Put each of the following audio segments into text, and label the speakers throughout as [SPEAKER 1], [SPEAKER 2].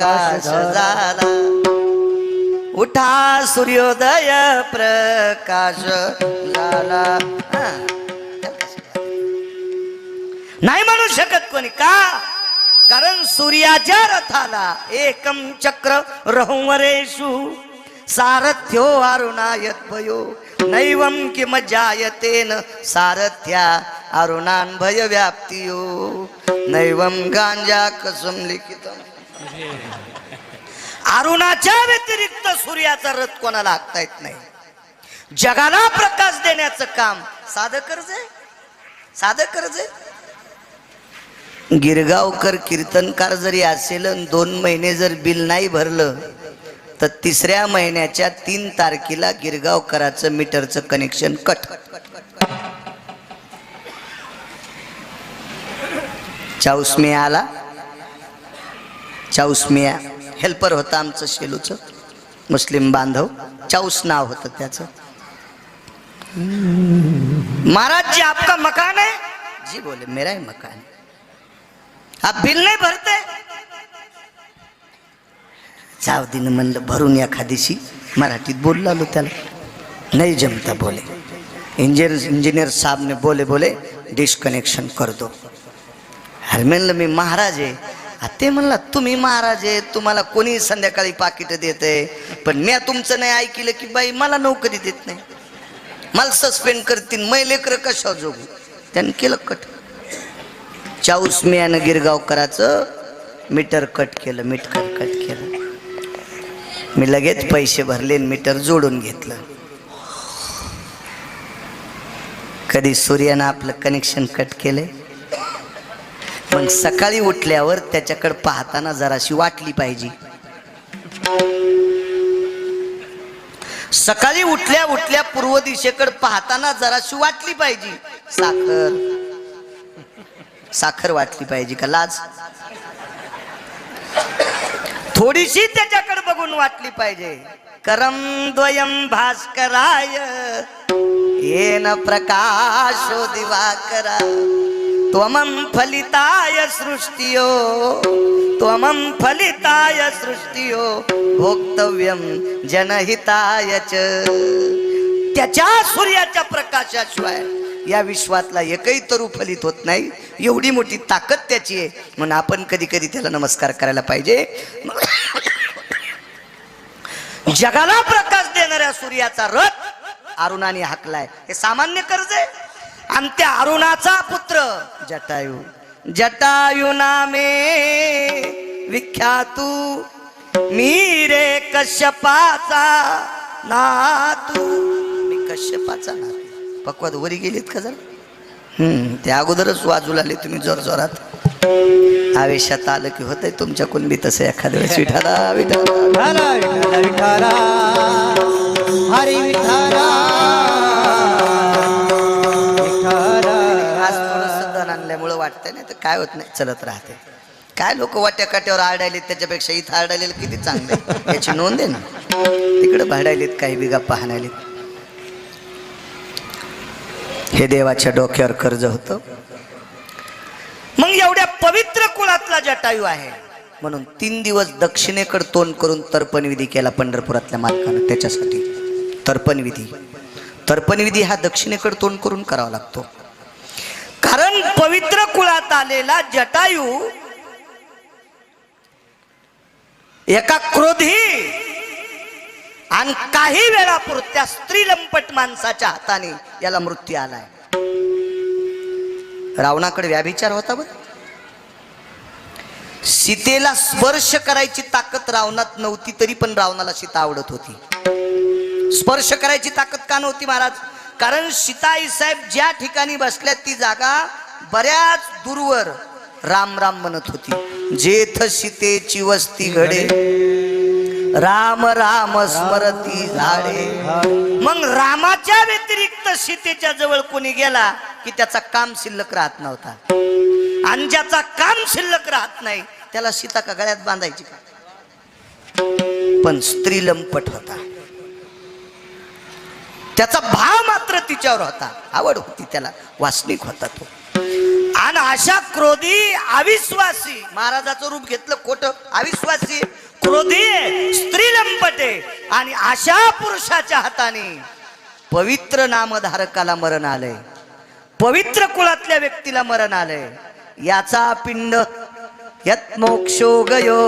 [SPEAKER 1] प्रकाश झाला, उठा सूर्योदय प्रकाश झाला. नाही म्हणू शकत कोणी, का? कारण सूर्याच्या रथाला एकम चक्र रहंवरेषु सारथ्यो अरुणायत भयो नैवम किम जायतेन सारथ्या अरुणान भय व्याप्तियो नैवम गांजा कसम लिखितम. अरुणाच्या व्यतिरिक्त सूर्याचा रथ कोणाला हाकता येत नाही. जगाला प्रकाश देण्याचं काम साधं कर्ज आहे, साधं कर्ज आहे. गिरगावकर कीर्तनकार जरी असेल 2 महिने जर बिल नाही भरलं तर 3ऱ्या महिन्याच्या 3 तारखेला गिरगावकराचं मीटरचं कनेक्शन कट. चाऊसमिया आला, चाऊसमिया हेल्पर होता आमचं शेलूचं, मुस्लिम बांधव, चाऊस नाव होतं त्याचं. महाराज जी आपका मकान है? जी बोले मेरा ही मकान है. आप बिल नाही भरते? जाऊ दिन म्हणलं भरून एखादीशी. मराठीत बोललो आलो त्याला, नाही जमता बोले. इंजीनियर साहब ने बोले डिस्कनेक्शन कर दो. अरे म्हणलं मी महाराज आहे. ते म्हणला तुम्ही महाराज आहे, तुम्हाला कोणी संध्याकाळी पाकिट देते, पण मी तुमचं नाही ऐकलं की बाई मला नोकरी देत नाही, मला सस्पेंड करतील, मै लेकर कशा जोगू. त्यानं केलं कट. चाऊसमियानं गिरगावकराचं मीटर कट केलं, मीटर कट केलं. मी लगेच पैसे भरले, मीटर जोडून घेतलं. कधी सूर्यानं आपलं कनेक्शन कट केले. मग सकाळी उठल्यावर त्याच्याकडे पाहताना जराशी वाटली पाहिजे. सकाळी उठल्या उठल्या पूर्व दिशेकडे पाहताना जराशी वाटली पाहिजे. साखर वाटली पाहिजे का लाज? थोडीशी त्याच्याकडे बघून वाटली पाहिजे. करम द्वयम भास्कराय येन प्रकाशो दिवाकरा त्वमं फलिताय सृष्टियो त्वमं फलिताय सृष्टियो भोक्तव्यम जनहिताय च. त्याच्या सूर्याच्या प्रकाशाशिवाय या विश्वातला एकही तरू फलित होत नाही. एवढी मोठी ताकद त्याची आहे, म्हणून आपण कधी कधी त्याला नमस्कार करायला पाहिजे. जगाला प्रकाश देणाऱ्या सूर्याचा रथ अरुणाने हाकलाय. हे सामान्य कर्ज आहे. आणि त्या अरुणाचा पुत्र जटायू, जटायू नामे विख्यातू मी रे कश्यपाचा नातू. मी कश्यपाचा नातू. पक्वाद वरी गेलीत का जरा? त्या अगोदरच वाजू लागले तुम्ही जोर जोरात. आवेशात आलं की होतंय तुमच्याकडून बी तसं एखाद्या वेळेस. विठाला विठाला विठाला हरी विठाला. आज थोडंसं दण आणल्यामुळं वाटतंय, नाही तर काय होत नाही, चलत राहते. काय लोक वाट्या काट्यावर आरडायलेत, त्याच्यापेक्षा इथं आरडायलेलं किती चांगलं याची नोंद आहे ना. तिकडे भाडायलेत काही बिगा पाहण्यालेत. हे देवाच्या डोक्यावर कर्ज होतं. मग एवढ्या पवित्र कुळातला जटायू आहे म्हणून 3 दिवस दक्षिणेकडे तोंड करून तर्पणविधी केला पंढरपुरातल्या मालकानं. त्याच्यासाठी तर्पणविधी हा दक्षिणेकडे तोंड करून करावा लागतो. कारण पवित्र कुळात आलेला जटायू एका क्रोधी आणि काही वेळापुरत्या स्त्री लंपट माणसाच्या हाताने याला मृत्यू आलाय. रावणाकडे व्याभिचार होता बरं. सीतेला स्पर्श करायची ताकद रावणात नव्हती, तरी पण रावणाला सीता आवडत होती. स्पर्श करायची ताकद का नव्हती महाराज? कारण सीताई साहेब ज्या ठिकाणी बसल्या ती जागा बऱ्याच दूरवर राम राम म्हणत होती. जेथ सीतेची वस्ती घडे राम राम स्मरती झाडे. मग रामाच्या व्यतिरिक्त सीतेच्या जवळ कोणी गेला की त्याचा काम शिल्लक राहत नव्हता. आणि ज्याचा काम शिल्लक राहत नाही त्याला सीता का गळ्यात बांधायची का? पण स्त्री लंपट होता. त्याचा भाव मात्र तिच्यावर होता, आवड होती त्याला, वासनिक होता तो. आणि अशा क्रोधी अविश्वासी, महाराजाचं रूप घेतलं खोट, अविश्वासी क्रोधी स्त्री लंपटे आणि अशा पुरुषाच्या हाताने पवित्र नामधारकाला मरण आलंय, पवित्र कुळातल्या व्यक्तीला मरण आलंय. याचा पिंड यत मोक्षो गयो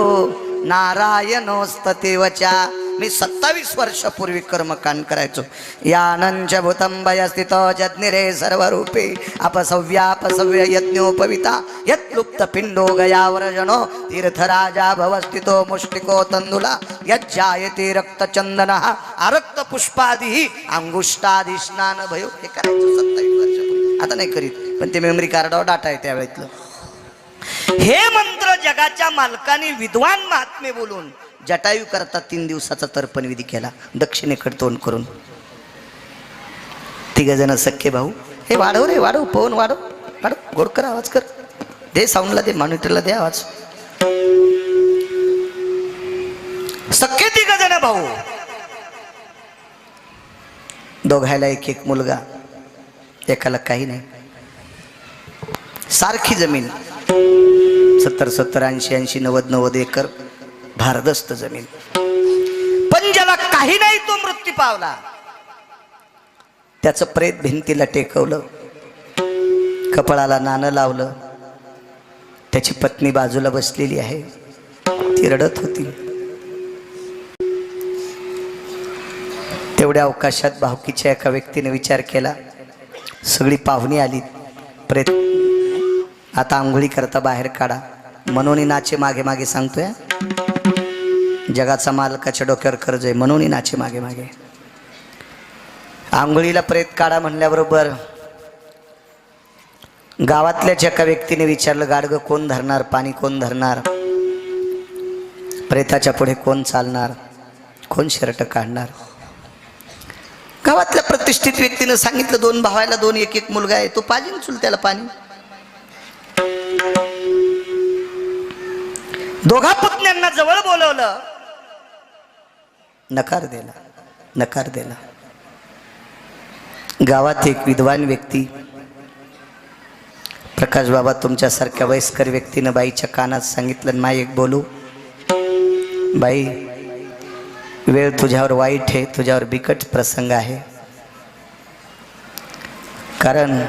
[SPEAKER 1] नारायणोस्ततेवचा. मी 27 वर्षापूर्वी कर्मकांड करायचो. यानंच भूतंबय स्थित जज्ञिरे सर्वरूपे अपसव्यापसव्य यज्ञोपविता यत्लुप्त पिंडो गयावरजनो तीर्थराजा भवस्थितो मुष्टिको तंदुला यज्जायते रक्तचंदनः आरक्त पुष्पादिः अंगुष्टादि स्नान भयो. हे करायचो 27 वर्षापूर्वी. आता नाही करीत, पण ते मेमरी कार्डावर डाटा आहे त्यावेळेतलं. हे मंत्र जगाच्या मालकाने विद्वान महात्मे बोलून जटायू करता 3 दिवसाचा तर्पण विधी केला, दक्षिणेकडे तोंड करून. 3 जण सख्खे भाऊ, हे वाढव रे वाढव, पवन वाढव वाढव, गोड कर, आवाज कर, दे साऊंडला, दे मॉनिटरला दे आवाज. सख्खे 3 जण भाऊ, दोघायला एक एक मुलगा, एकाला काही नाही. सारखी जमीन 70-70, 80-80, 90-90 एकर भारदस्त जमीन. पण ज्याला काही नाही तो मृत्यू पावला. त्याचं प्रेत भिंतीला टेकवलं, कपाळाला नाणं लावलं. त्याची पत्नी बाजूला बसलेली आहे, ती रडत होती. तेवढ्या अवकाशात भावकीच्या एका व्यक्तीने विचार केला, सगळी पाहुणी आली, प्रेत आता आंघोळी करता बाहेर काढा. म्हणून नाचे मागे मागे सांगतोय, जगाचा मालकाच्या डोक्यावर कर्ज आहे, म्हणून नाचे मागे मागे. आंघोळीला प्रेत काढा म्हणल्याबरोबर गावातल्याच एका व्यक्तीने विचारलं, गाडगं कोण धरणार, पाणी कोण धरणार, प्रेताच्या पुढे कोण चालणार, कोण शर्ट काढणार. गावातल्या प्रतिष्ठित व्यक्तीनं सांगितलं, 2 भावायला 2 एक एक मुलगा आहे, तो पाजीन चुलत्याला पाणी. दोघा पुतण्यांना जवळ बोलवलं, नकार दिला, नकार दिला. गावात एक विद्वान व्यक्ती, प्रकाश बाबा तुमच्यासारख्या वयस्कर व्यक्तीनं बाईच्या कानात सांगितलं, माई एक बोलू, बाई वेळ तुझ्यावर वाईट आहे, तुझ्यावर बिकट प्रसंग आहे. कारण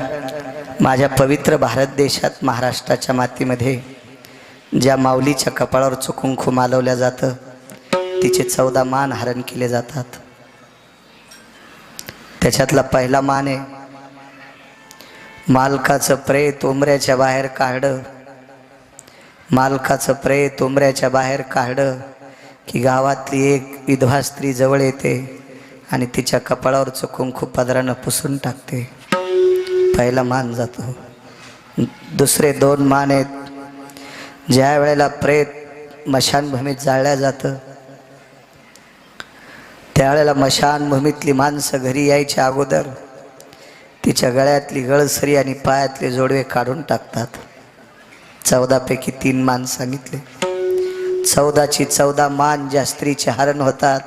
[SPEAKER 1] माझ्या पवित्र भारत देशात महाराष्ट्राच्या मातीमध्ये ज्या माऊलीच्या कपाळावर कुंकू मालवल्या जातं, तिचे 14 मान हरण केले जातात. त्याच्यातला पहिला मान आहे, मालकाचं प्रेत उंबऱ्याच्या बाहेर काढलं, मालकाचं प्रेत उंबऱ्याच्या बाहेर काढलं की गावातली एक विधवा स्त्री जवळ येते आणि तिच्या कपाळावरचं कुंकू पदरानं पुसून टाकते. पहिला मान जातो. दुसरे 2 मान आहेत, ज्या वेळेला प्रेत मशानभूमीत जाळल्या जातं, त्यावेळेला मशानभूमीतली माणसं घरी यायच्या अगोदर तिच्या गळ्यातली गळसरी आणि पायातले जोडवे काढून टाकतात. 14 पैकी 3 मान सांगितले. 14ची 14 मान ज्या स्त्रीचे हरण होतात,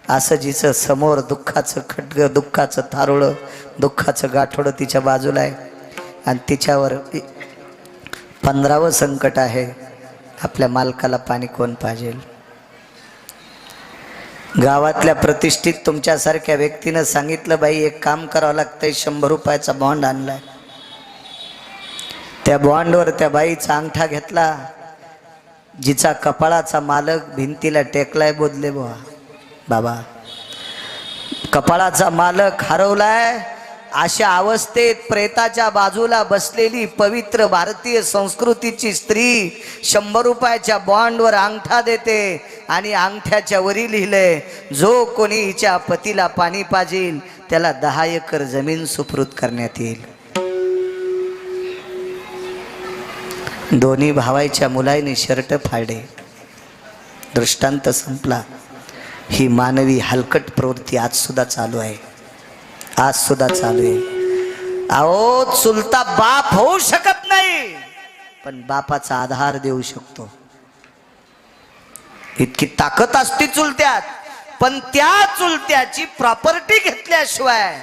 [SPEAKER 1] असं जिचं समोर दुःखाचं खड्ग, दुःखाचं थारोळं, दुःखाचं गाठोडं तिच्या बाजूला आहे आणि तिच्यावर 15वं संकट आहे, आपल्या मालकाला पाणी कोण पाहिजे. गावातल्या प्रतिष्ठित तुमच्यासारख्या व्यक्तीनं सांगितलं, बाई एक काम करावं लागतंय, 100 रुपयाचा बॉन्ड आणलाय. त्या बॉन्डवर त्या बाईचा अंगठा घेतला, जिचा कपाळाचा मालक भिंतीला टेकलाय, बोधले बुवा बाबा, कपाळाचा मालक हरवलाय. अशा अवस्थेत प्रेताच्या बाजूला बसलेली पवित्र भारतीय संस्कृतीची स्त्री 100 रुपयाच्या बॉन्डवर अंगठा देते आणि अंगठ्याच्या वरी लिहिलंय, जो कोणी हिच्या पतीला पाणी पाजेल त्याला 10 एकर जमीन सुपरूत करण्यात येईल. दोन्ही भावाच्या मुलांनी शर्ट फाडे, दृष्टांत संपला. ही मानवी हलकट प्रवृत्ती आज सुद्धा चालू आहे, आज सुद्धा चालू आहे. अहो, चुलता बाप होऊ शकत नाही, पण बापाचा आधार देऊ शकतो. इतकी ताकद असते चुलत्यात, पण त्या चुलत्याची प्रॉपर्टी घेतल्याशिवाय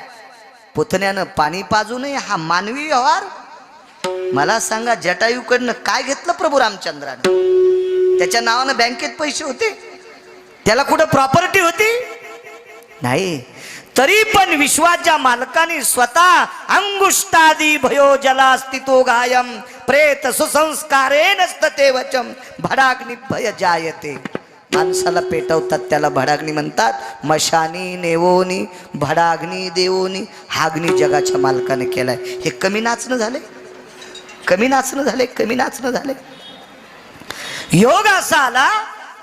[SPEAKER 1] पुतण्यानं पाणी पाजू नये. हा मानवी व्यवहार, मला सांगा जटायूकडनं काय घेतलं प्रभू रामचंद्राने? त्याच्या नावानं बँकेत पैसे होते? त्याला कुठं प्रॉपर्टी होती? नाही. तरी पण विश्वाच्या मालकाने स्वतः अंगुष्टादी भयो जला स्थितो गायम प्रेत सुसंस्कारेण स्तते वचम भडाग्नि भय जायते. माणसाला पेटवतात त्याला भडाग्नी म्हणतात. मशानी नेवोनी भडाग्नी देवोनी हा अग्नी जगाच्या मालकाने केलाय. हे कमी नाचणं झाले? कमी नाचणं झाले? कमी नाचणं झाले? योग असा आला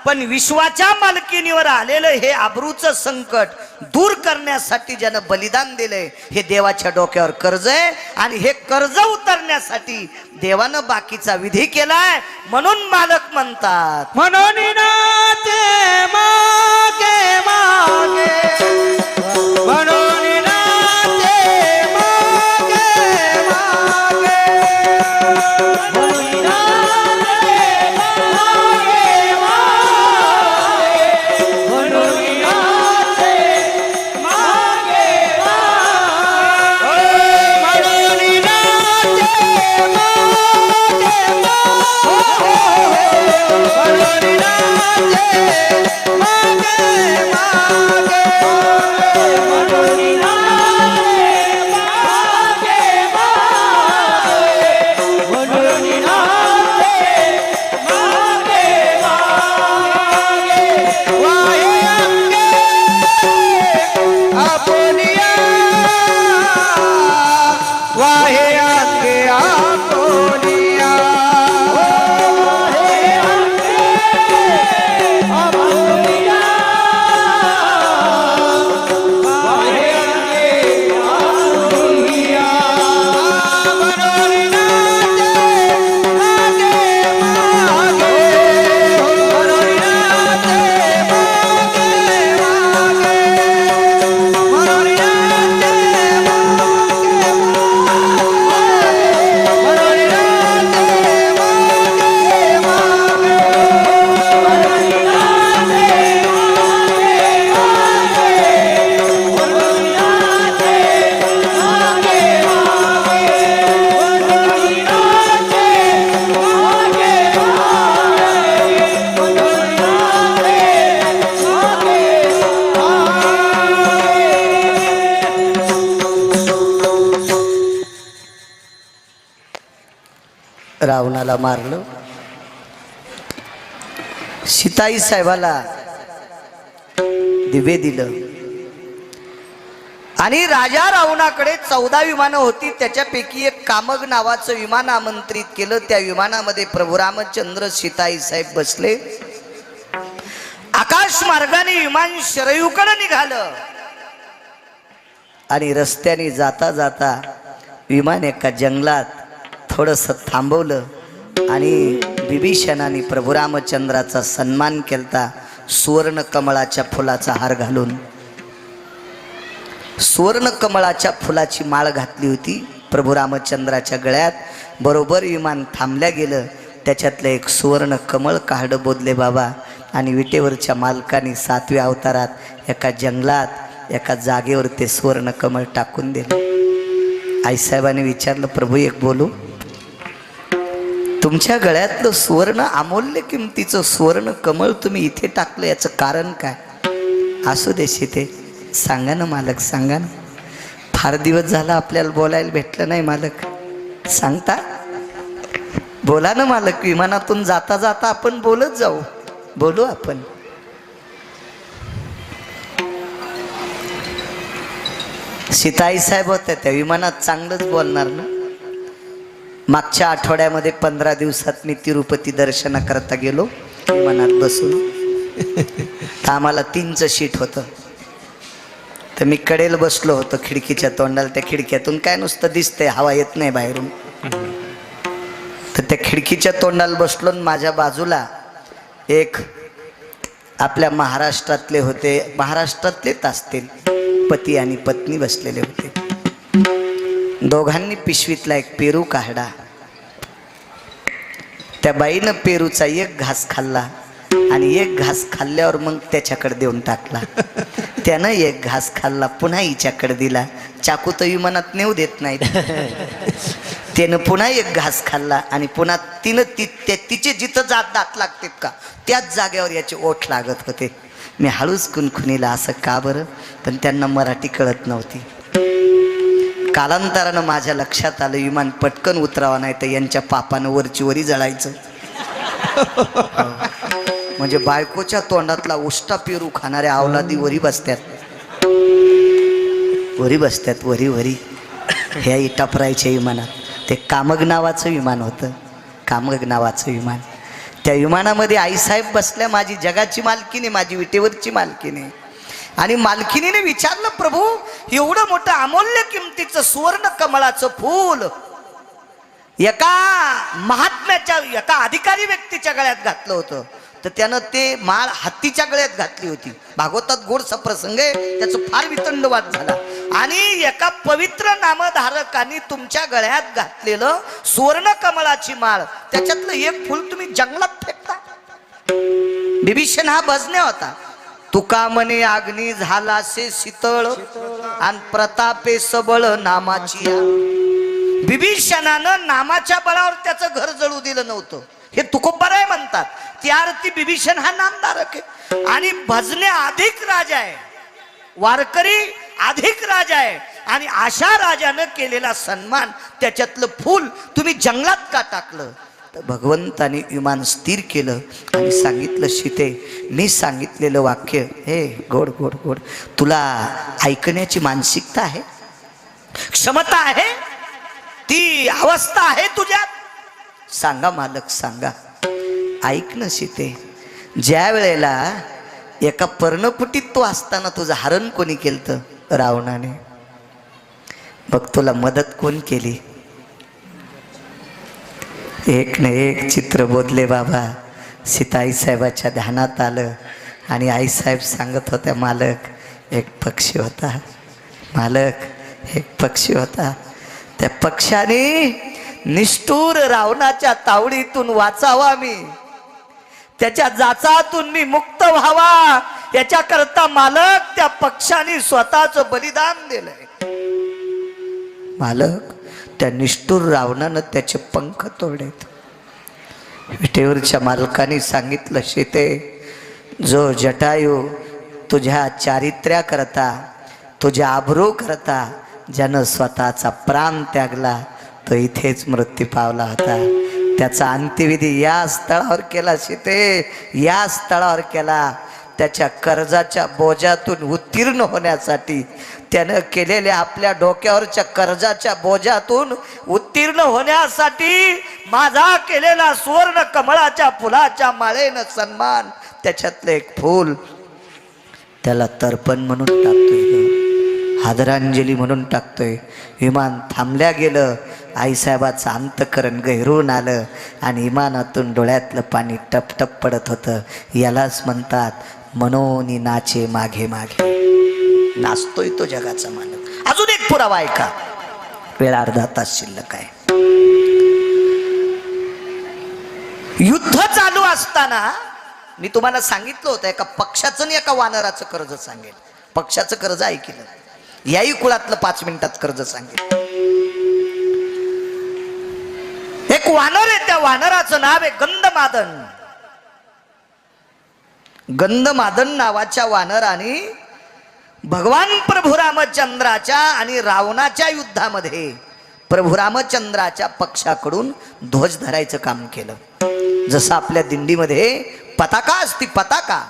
[SPEAKER 1] पण विश्वाच्या मालकीनीवर आलेलं हे आबरूचं संकट दूर करण्यासाठी ज्यानं बलिदान दिलंय हे देवाच्या डोक्यावर कर्ज आहे. आणि हे कर्ज उतरण्यासाठी देवानं बाकीचा विधी केलाय. म्हणून मालक म्हणतात
[SPEAKER 2] म्हणून नाते मागे मागे म्हणून नाते मागे मागे म्हणून नाते मागे मागे म्हणून नाते मागे
[SPEAKER 1] रावणाला मारलं. सीताई साहेबाला दिवे दिलं आणि राजा रावणाकडे 14 विमानं होती. त्याच्यापैकी एक कामग नावाचं विमान आमंत्रित केलं. त्या विमानामध्ये प्रभू रामचंद्र सीताई साहेब बसले. आकाश मार्गाने विमान शरयूकडे निघालं आणि रस्त्याने जाता जाता विमान एका जंगलात थोडंसं थांबवलं आणि विभीषणाने प्रभू रामचंद्राचा सन्मान केलता. सुवर्ण कमळाच्या फुलाचा हार घालून सुवर्ण कमळाच्या फुलाची माळ घातली होती प्रभू रामचंद्राच्या गळ्यात. बरोबर विमान थांबल्या गेलं. त्याच्यातलं एक सुवर्ण कमळ काढं बोधले बाबा. आणि विटेवरच्या मालकाने 7व्या अवतारात एका जंगलात एका जागेवर ते सुवर्ण कमळ टाकून दिलं. आईसाहेबांनी विचारलं प्रभू एक बोलू? तुमच्या गळ्यातलं सुवर्ण अमूल्य किमतीचं सुवर्ण कमळ तुम्ही इथे टाकलं याचं कारण काय? असू दे सीते, सांगा ना मालक, सांगा ना. फार दिवस झाला आपल्याला बोलायला भेटलं नाही मालक, सांगता? बोला ना मालक. विमानातून जाता जाता आपण बोलत जाऊ, बोलू आपण. सीताई साहेब होत्या त्या विमानात, चांगलंच बोलणार ना. मागच्या आठवड्यामध्ये 15 दिवसात मी तिरुपती दर्शनाकरता गेलो विमानात बसून. तर आम्हाला 3चं सीट होतं. तर मी कडेला बसलो होतो खिडकीच्या तोंडाला. त्या खिडक्यातून काय नुसतं दिसतंय, हवा येत नाही बाहेरून. तर त्या खिडकीच्या तोंडाला बसलो आणि माझ्या बाजूला एक आपल्या महाराष्ट्रातले होते, महाराष्ट्रातलेच असतील, पती आणि पत्नी बसलेले होते. दोघांनी पिशवीतला एक पेरू काढला. त्या बाईनं पेरूचा एक घास खाल्ला आणि एक घास खाल्ल्यावर मग त्याच्याकडे देऊन टाकला. त्यानं एक घास खाल्ला, पुन्हा हिच्याकडे दिला. चाकू तर विमानात नेऊ देत नाहीत. त्यानं पुन्हा एक घास खाल्ला आणि पुन्हा तिचे जिथं दात लागतात का त्याच जागेवर याचे ओठ लागत होते. मी हळूच कुणकुणीला, असं का बरं? पण त्यांना मराठी कळत नव्हती. कालांतरानं माझ्या लक्षात आलं, विमान पटकन उतरावा नाही तर यांच्या पापानं वरची वरी जळायचं. म्हणजे बायकोच्या तोंडातला उष्टा पेरू खाणाऱ्या अवलादी वरी बसत्यात, वरी वरी. ह्या इटापरायच्या विमानात, ते कामग नावाचं विमान होतं, कामग नावाचं विमान. त्या विमानामध्ये आईसाहेब बसल्या, माझी जगाची मालकीने, माझी विटेवरची मालकीने. आणि मालकिनीने विचारलं, प्रभू एवढं मोठं अमूल्य किमतीचं सुवर्ण कमळाचं फूल एका महात्म्याच्या, एका अधिकारी व्यक्तीच्या गळ्यात घातलं होतं, तर त्यानं ते माळ हत्तीच्या गळ्यात घातली होती. भागवतात गोडसा प्रसंग आहे, त्याचं फार वितंडवाद झाला. आणि एका पवित्र नामधारकांनी तुमच्या गळ्यात घातलेलं सुवर्ण कमळाची माळ, त्याच्यातलं एक फूल तुम्ही जंगलात फेकता. बिभीषण हा भजन्या होता. तुका म्हणे अग्नी झालासे शीतळ आणि प्रतापे सबळ नामाची. बिभीषणानं नामाच्या बळावर त्याचं घर जळू दिलं नव्हतं, हे तुकोबाराय म्हणतात. त्या अर्थी बिभीषण हा नामधारक आहे. आणि भजने अधिक राजा आहे, वारकरी अधिक राजा आहे. आणि अशा राजानं केलेला सन्मान, त्याच्यातलं फूल तुम्ही जंगलात का टाकलं? तर भगवंताने विमान स्थिर केलं आणि सांगितलं, सीते मी सांगितलेलं वाक्य हे गोड गोड गोड, तुला ऐकण्याची मानसिकता आहे, क्षमता आहे, ती अवस्था आहे तुझ्यात? सांगा मालक सांगा. ऐक ना सीते, ज्या वेळेला एका पर्णकुटीत तू असताना तुझं हरण कोणी केलं? रावणाने. बघ तुला मदत कोण केली? एक न एक चित्र बोधले बाबा. सीता आईसाहेबाच्या ध्यानात आलं आणि आईसाहेब सांगत होत्या, मालक एक पक्षी होता, मालक एक पक्षी होता, त्या पक्षाने निष्ठुर रावणाच्या तावडीतून वाचावा, मी त्याच्या जाचातून मी मुक्त व्हावा, याच्याकरता मालक त्या पक्षाने स्वतःच बलिदान दिलंय. मालक त्या निष्ठुर रावणानं त्याचे पंख तोडलेत. विटेवरच्या मालकाने सांगितलं, सीते जो जटायू तुझ्या चारित्र्याकरता, तुझ्या आबरू करता ज्यानं स्वतःचा प्राण त्यागला, तो इथेच मृत्यू पावला होता. त्याचा अंत्यविधी या स्थळावर केला सीते, या स्थळावर केला. त्याच्या कर्जाच्या बोजातून उत्तीर्ण होण्यासाठी, त्यानं केलेल्या आपल्या डोक्यावरच्या कर्जाच्या बोजातून उत्तीर्ण होण्यासाठी माझा केलेला सुवर्ण कमळाच्या फुलाच्या माळेनं सन्मान, त्याच्यातलं एक फूल त्याला तर्पण म्हणून टाकतोय, आदरांजली म्हणून टाकतोय. विमान थांबल्या गेलं. आईसाहेबाचं अंतकरण गहिरून आलं आणि विमानातून डोळ्यातलं पाणी टप टप पडत होतं. यालाच म्हणतात मनोनी नाचे मागे मागे. नाचतोय तो जगाचा मालक. अजून एक पुरावा ऐका, वेळ अर्धा तास शिल्लक आहे. युद्ध चालू असताना मी तुम्हाला सांगितलं होतं, एका पक्षाचं आणि एका वानराचं कर्ज सांगेल. पक्षाचं कर्ज ऐकलं, याही कुळातलं 5 मिनिटात कर्ज सांगेल. एक वानर आहे, त्या वानराचं नाव आहे गंधमादन. गंधमादन नावाच्या वानराने भगवान प्रभू रामचंद्राच्या आणि रावणाच्या युद्धामध्ये प्रभू रामचंद्राच्या पक्षाकडून ध्वज धरायचं काम केलं. जसं आपल्या दिंडीमध्ये पताका असती, पताका,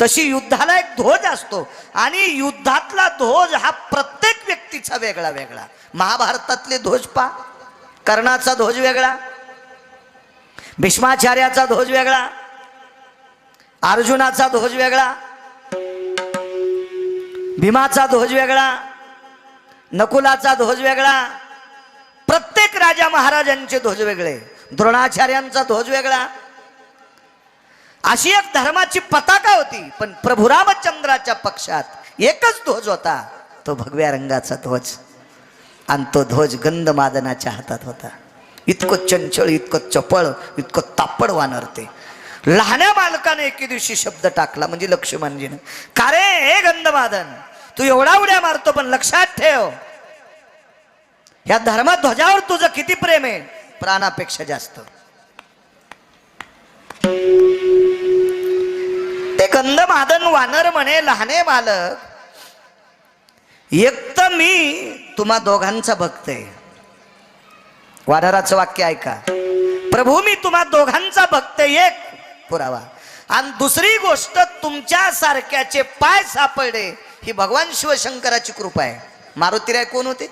[SPEAKER 1] तशी युद्धाला एक ध्वज असतो. आणि युद्धातला ध्वज हा प्रत्येक व्यक्तीचा वेगळा वेगळा. महाभारतातले ध्वज पा, कर्णाचा ध्वज वेगळा, भीष्माचार्याचा ध्वज वेगळा, अर्जुनाचा ध्वज वेगळा, भीमाचा ध्वज वेगळा, नकुलाचा ध्वज वेगळा. प्रत्येक राजा महाराजांचे ध्वज वेगळे, द्रोणाचार्यांचा ध्वज वेगळा. अशी एक धर्माची पताका होती. पण प्रभू रामचंद्राच्या पक्षात एकच ध्वज होता, तो भगव्या रंगाचा ध्वज. आणि तो ध्वज गंधमादनाच्या हातात होता. इतकं चंचळ, इतकं चपळ, इतकं तापड वानर ते. लहान्या बालकाने एके दिवशी शब्द टाकला, म्हणजे लक्ष्मणजीनं, का रे हे गंधमादन, तू एवढा उड्या मारतो, पण लक्षात ठेव या धर्मध्वजावर तुझं किती प्रेम आहे, प्राणापेक्षा जास्त. ते गंधमादन वानर म्हणे, लहाने बालक, एक तर मी तुम्हा दोघांचा भक्त आहे. वानराचं वाक्य ऐका, प्रभू मी तुम्हा दोघांचा भक्त, एक पुरावा. आणि दुसरी गोष्ट, तुमच्या सारख्याचे पाय सापडले ही भगवान शिवशंकराची कृपा आहे. मारुतीराय कोण होते?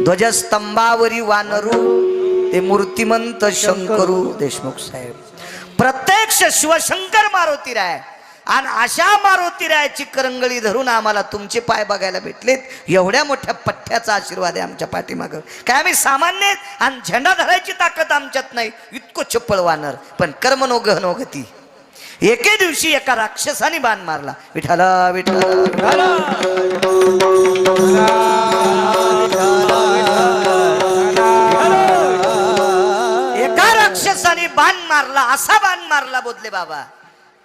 [SPEAKER 1] ध्वजस्तंभावरी वानरू ते मूर्तिमंत शंकरू देशमुख साहेब. प्रत्यक्ष शिवशंकर मारुतीराय. आणि अशा मारुतीरायाची करंगळी धरून आम्हाला तुमचे पाय बघायला भेटलेत. एवढ्या मोठ्या पठ्ठ्याचा आशीर्वाद आहे आमच्या पाठीमागं. काय आम्ही सामान्य आहेत आणि झेंडा धरायची ताकद आमच्यात नाही, इतकं चप्पळ वानर. पण कर्म नो गहनो गती. एके दिवशी एका राक्षसाने बाण मारला. विठाला विठाला एका राक्षसाने बाण मारला. असा बाण मारला बोधले बाबा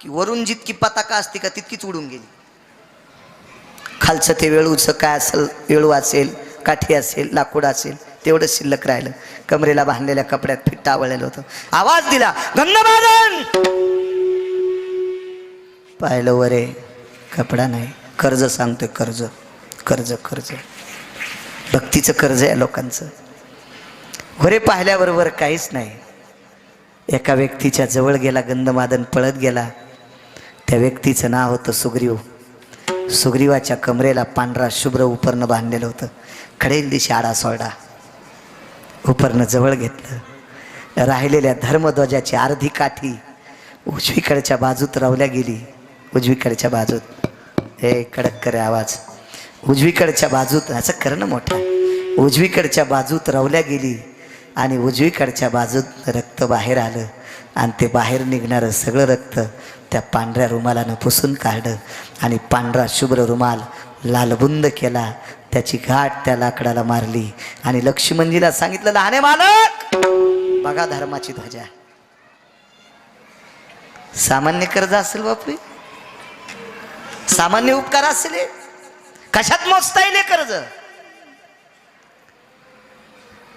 [SPEAKER 1] की वरून जितकी पताका असते का तितकीच उडून गेली. खालचं ते वेळूचं काय असेल, वेळू असेल, काठी असेल, लाकूड असेल, तेवढं शिल्लक राहिलं. कमरेला बांधलेल्या कपड्यात फिट्टा आवळलेलं होतं. आवाज दिला, गंधमादन. पाहिलं वरे, कपडा नाही. कर्ज सांगतोय, कर्ज कर्ज कर्ज, भक्तीचं कर्ज आहे लोकांचं. वरे पाहिल्याबरोबर काहीच नाही. एका व्यक्तीच्या जवळ गेला गंधमादन, पळत गेला. त्या व्यक्तीचं नाव होतं सुग्रीव. सुग्रीवाच्या कमरेला पांढरा शुभ्र उपरणं बांधलेलं होतं. कडेल दिशी आडा सोडा उपरणं जवळ घेतलं. राहिलेल्या धर्मध्वजाची अर्धी काठी उजवीकडच्या बाजूत रवल्या गेली. उजवीकडच्या बाजूत, हे कडक करे आवाज, उजवीकडच्या बाजूत, असं करणं मोठा, उजवीकडच्या बाजूत रवल्या गेली. आणि उजवीकडच्या बाजूत रक्त बाहेर आलं. आणि ते बाहेर निघणारं सगळं रक्त त्या पांढऱ्या रुमालानं पुसून काढलं. आणि पांढरा शुभ्र रुमाल लालबुंद केला. त्याची घाट त्या लाकडाला मारली. आणि लक्ष्मणजीला सांगितलं, लहाने मालक बघा धर्माची ध्वजा. सामान्य कर्ज असेल बापरे, सामान्य उपकार असेल, कशात मोजता येईल कर्ज.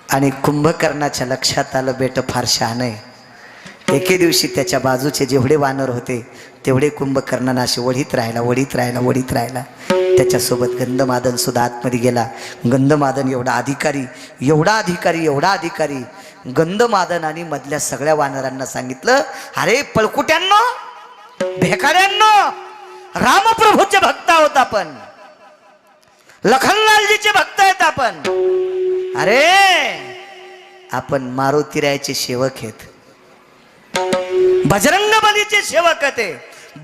[SPEAKER 1] आणि कुंभकर्णाच्या लक्षात आलं, बेट फार शहाणं आहे. एके दिवशी त्याच्या बाजूचे जेवढे वानर होते तेवढे कुंभकर्णानं असे वढीत राहिला, वढीत राहिला, वढीत राहिला. त्याच्यासोबत गंधमादन सुद्धा आतमध्ये गेला. गंधमादन एवढा अधिकारी, एवढा अधिकारी, एवढा अधिकारी. गंधमादनाने मधल्या सगळ्या वानरांना सांगितलं, अरे पळकुट्यांनो, भेकाड्यांनो, रामप्रभूचे भक्त आहोत आपण, लखनलालजीचे भक्त आहेत आपण. अरे आपण मारुतीरायाचे सेवक आहेत, बजरंग बलीचे सेवक आहेत,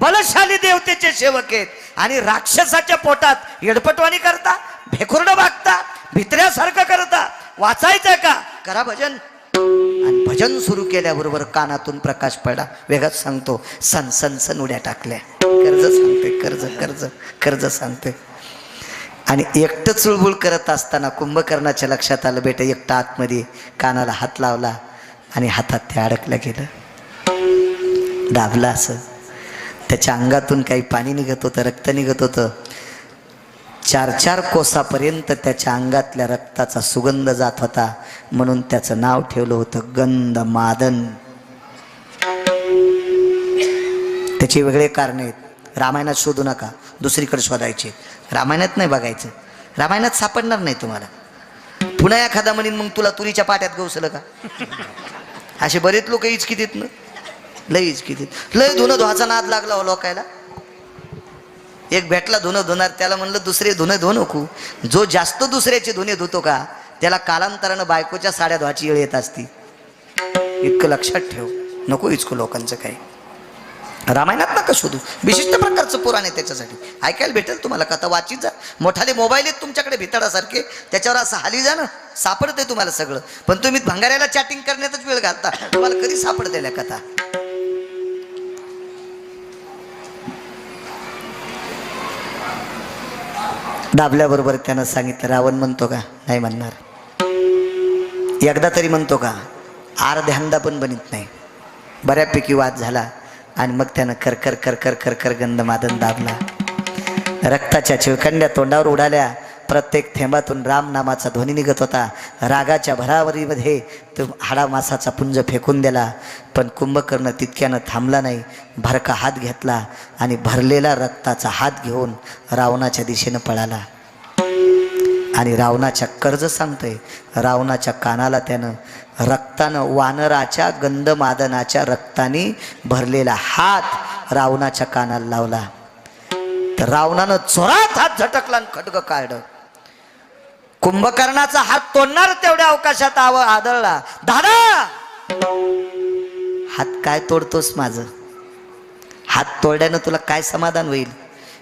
[SPEAKER 1] बलशाली देवतेचे सेवक आहेत. आणि राक्षसाच्या पोटात येडपटवाणी करता, भेकुर्ड बागता, भित्र्यासारखं करता. वाचायचं का, करा भजन. आणि भजन सुरू केल्याबरोबर कानातून प्रकाश पडला. वेगात सांगतो, सन सन सन उड्या टाकल्या. कर्ज सांगते, कर्ज कर्ज कर्ज सांगते. आणि एकटं चुळबुळ करत असताना कुंभकर्णाच्या लक्षात आलं, बेटा एकटा आतमध्ये कानाला हात लावला आणि हातात ते अडकलं गेलं. दाबला असं. त्याच्या अंगातून काही पाणी निघत होतं, रक्त निघत होतं. 4-4 कोसापर्यंत त्याच्या अंगातल्या रक्ताचा सुगंध जात होता. म्हणून त्याचं नाव ठेवलं होतं गंधमादन. त्याचे वेगळे कारण आहेत. रामायणात शोधू नका, दुसरीकडे शोधायचे. रामायणात नाही बघायचं, रामायणात सापडणार नाही तुम्हाला. पुन्हा एखादा म्हणीन मग तुला तुरीच्या पाट्यात गवसलं का. असे बरेच लोक इचकितीत ना, लय इचकितीत. लय धुणं धुवाचा नाद लागला हो लोकायला. एक भेटला धुणं धुणार, त्याला म्हणलं दुसरे धुणं धुवू नको. जो जास्त दुसऱ्याचे धुणे धुतो का त्याला कालांतरानं बायकोच्या साड्या धुवाची वेळ येत असती. इतकं लक्षात ठेव, नको इचकू लोकांचं काही. रामायणात नका शोधू, विशिष्ट प्रकारचं पुराण आहे त्याच्यासाठी. ऐकायला भेटेल तुम्हाला कथा, वाचित जा. मोठाले मोबाईल आहेत तुमच्याकडे भितडासारखे, त्याच्यावर असं हाली जा ना, सापडते तुम्हाला सगळं. पण तुम्ही भंगाऱ्याला चॅटिंग करण्यातच वेळ घालता, तुम्हाला कधी सापडतेल्या कथा. दाबल्याबरोबर त्यानं सांगितलं, रावण म्हणतो का, नाही म्हणणार. एकदा तरी म्हणतो का, अर्ध्यांदा पण बनित नाही. बऱ्यापैकी वाद झाला. आणि मग त्यानं करकर करकर करकर गंधमादन दाबला. रक्ताच्या चिळखंड्या तोंडावर उडाल्या. प्रत्येक थेंबातून राम नामाचा ध्वनी निघत होता. रागाच्या भरावरीमध्ये तो हाडामासाचा पुंज फेकून दिला. पण कुंभकर्ण तितक्यानं थांबला नाही. भरका हात घेतला आणि भरलेला रक्ताचा हात घेऊन रावणाच्या दिशेनं पळाला. आणि रावणाच्या कर्ज सांगतोय, रावणाच्या कानाला त्यानं रक्तानं, वानराच्या गंधमादनाच्या रक्ताने भरलेला हात रावणाच्या कानाला लावला. तर रावणानं जोरात हात झटकला आणि खड्ग काढलं. कुंभकर्णाचा हात तोडणार तेवढ्या अवकाशात आदळला. दादा, हात काय तोडतोस? माझं हात तोडल्यानं तुला काय समाधान होईल?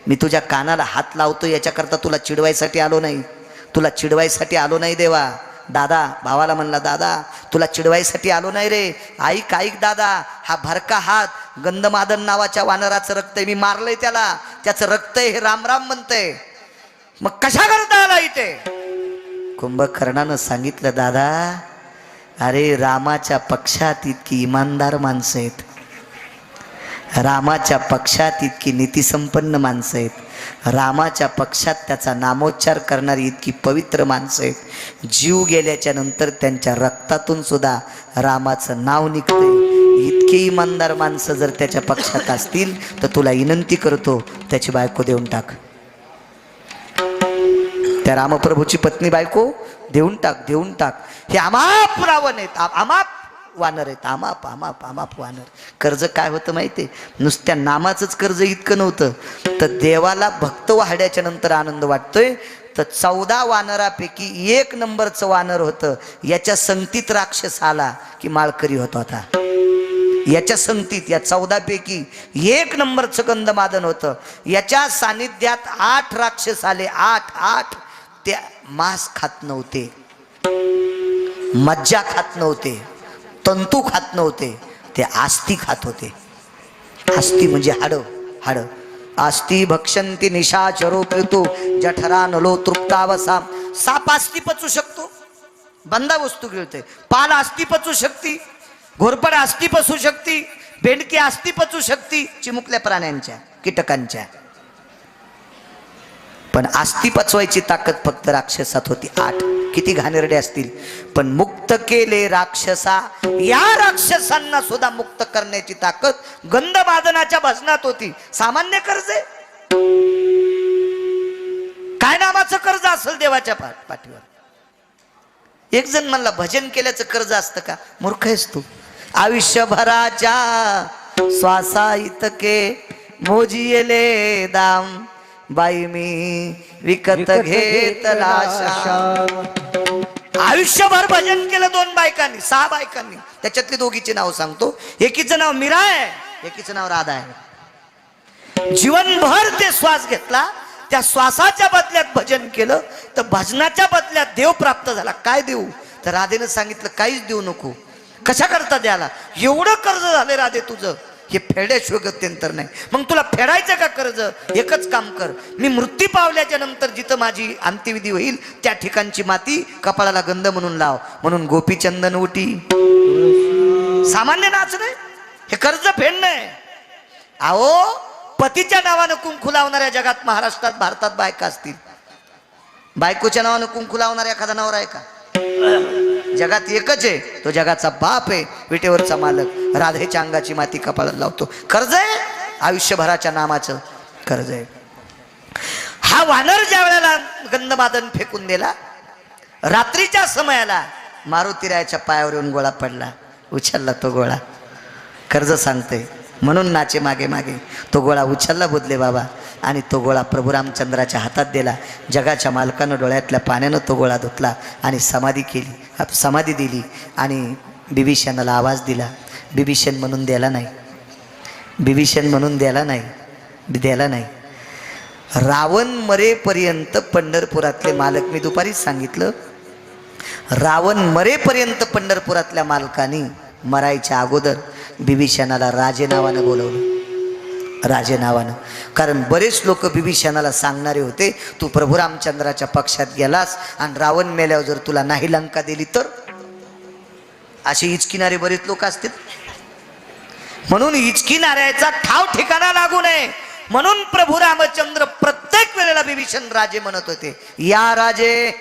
[SPEAKER 1] मी तुझ्या कानाला हात लावतो याच्याकरता तुला चिडवायसाठी आलो नाही. तुला चिडवायसाठी आलो नाही देवा. दादा भावाला म्हणला, दादा तुला चिडवायसाठी आलो नाही रे. ऐक ऐक दादा, हा भरका हात गंधमादन नावाच्या वानराचं रक्त आहे. मी मारलंय त्याला, त्याचं रक्त आहे, हे राम राम म्हणतंय. मग कशा करता आला इथे? कुंभकर्णानं सांगितलं, दादा अरे रामाच्या पक्षात इतकी इमानदार माणसं आहेत, रामाच्या पक्षात इतकी नीतिसंपन्न माणसं आहेत, रामाच्या पक्षात त्याचा नामोच्चार करणारी इतकी पवित्र माणसं आहेत. जीव गेल्याच्या नंतर त्यांच्या रक्तातून सुद्धा रामाचं नाव निघतंय. इतके इमानदार माणसं जर त्याच्या पक्षात असतील तर तुला विनंती करतो, त्याची बायको देऊन टाक. त्या रामप्रभूची पत्नी बायको देऊन टाक, देऊन टाक. हे अमाप रावण आहेत, अमाप वानर आहेत, अमाप अमाप अमाप वानर. कर्ज काय होतं माहिती आहे? नुसत्या नामाचंच कर्ज इतकं नव्हतं, तर देवाला भक्त वाढल्याच्या नंतर आनंद वाटतोय. तर 14 वानरापैकी 1 नंबरचं वानर होतं. याच्या संगतीत राक्षस आला की माळकरी होत होता. याच्या संगतीत या 14 पैकी 1 नंबरचं गंधमादन होतं. याच्या सानिध्यात 8 राक्षस आले. 8 ते मांस खात नव्हते, मज्जा खात नव्हते, तंतू खात नव्हते, ते आस्ती खात होते. आस्ती म्हणजे हाड. आस्ती भक्षंती निशाचरो पितो जठरा नलो तृप्तावसाम. साप आस्ती पचू शकतो, बंदा वस्तू गिळते. पाल आस्ती पचू शकते, घोरपड आस्ती पचू शकते, बेंडकी आस्ती पचू शकते चिमुकल्या प्राण्यांच्या, कीटकांच्या. पण आस्ती पचवायची ताकद फक्त राक्षसात होती. 8 किती घाणेरडे असतील, पण मुक्त केले राक्षसा. या राक्षसांना सुद्धा मुक्त करण्याची ताकद गंधमादनाच्या भजनात होती. सामान्य कर्ज आहे काय? नामाचं कर्ज असेल देवाच्या पाठीवर. एक जण म्हणला भजन केल्याचं कर्ज असतं का? मूर्ख आहेस तू. आयुष्यभराच्या श्वासा इतके मोजिले दाम, बाई मी विकत घेतला श्याम. आयुष्यभर भजन केलं 2 बायकांनी, 6 बायकांनी. त्याच्यातली दोघीचे नाव सांगतो. एकीचं नाव मीरा आहे, एकीचं नाव राधा आहे. जीवनभर ते श्वास घेतला, त्या श्वासाच्या बदल्यात भजन केलं, तर भजनाच्या बदल्यात देव प्राप्त झाला. काय देऊ? तर राधेनं सांगितलं काहीच देऊ नको. कशा करता द्याला? एवढं कर्ज झाले राधे तुझं, हे फेड्याशिवाय गत्यंतर नाही. मग तुला फेडायचं का कर्ज? एकच काम कर, मी मृत्यू पावल्याच्या नंतर जिथं माझी अंत्यविधी होईल त्या ठिकाणची माती कपाळाला गंध म्हणून लाव. म्हणून गोपीचंदन उटी. सामान्य नाच नाही, हे कर्ज फेडणं आहे. अहो, पतीच्या नावानं कुंकू लावणाऱ्या जगात महाराष्ट्रात भारतात बायका असतील. बायकोच्या नावानं कुंकू लावणारा एखादा नवरा आहे का? जगात एकच आहे, तो जगाचा बाप आहे, विटेवरचा मालक. राधेच्या अंगाची माती कपाळाला लावतो. कर्ज आहे, आयुष्यभराच्या नामाचं कर्ज आहे. हा वानर ज्या वेळेला गंधमादन फेकून दिला, रात्रीच्या समयाला मारुतीरायाच्या पायावर येऊन गोळा पडला. उचलला तो गोळा. कर्ज सांगते म्हणून नाचे मागे मागे. तो गोळा उचलला बोधले बाबा, आणि तो गोळा प्रभू रामचंद्राच्या हातात दिला. जगाच्या मालकानं डोळ्यातल्या पाण्यानं तो गोळा धुतला आणि समाधी दिली. आणि बिभीषणाला आवाज दिला. बिभीषण म्हणून द्याला नाही, बिभीषण म्हणून द्याला नाही. रावण मरेपर्यंत पंढरपुरातले मालक, मी दुपारीच सांगितलं, रावण मरेपर्यंत पंढरपुरातल्या मालकानी मरायच्या अगोदर बिभीषणाला राजे नावानं बोलवलं. राजे नावानं. कारण बरेच लोक बिभीषणाला सांगणारे होते, तू प्रभू रामचंद्राच्या पक्षात गेलास आणि रावण मेल्यावर जर तुला नाही लंका दिली तर. असे हिचकिणारे बरेच लोक असतील. म्हणून हिचकिणाऱ्याचा ठाव ठिकाणा लागू नये म्हणून प्रभू रामचंद्र प्रत्येक वेळेला विभीषण राजे म्हणत होते, या राजे.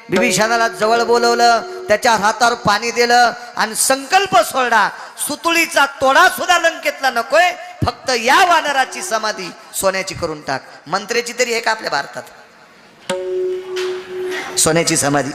[SPEAKER 1] विभीषणाला जवळ बोलवलं, त्याच्या हातावर पाणी दिलं आणि संकल्प सोडला, सुतुळीचा तोडा सुद्धा लंकेतला नकोय, फक्त या वानराची समाधी सोन्याची करून टाक. मंत्र्याची तरी एक आपल्या भारतात सोन्याची समाधी.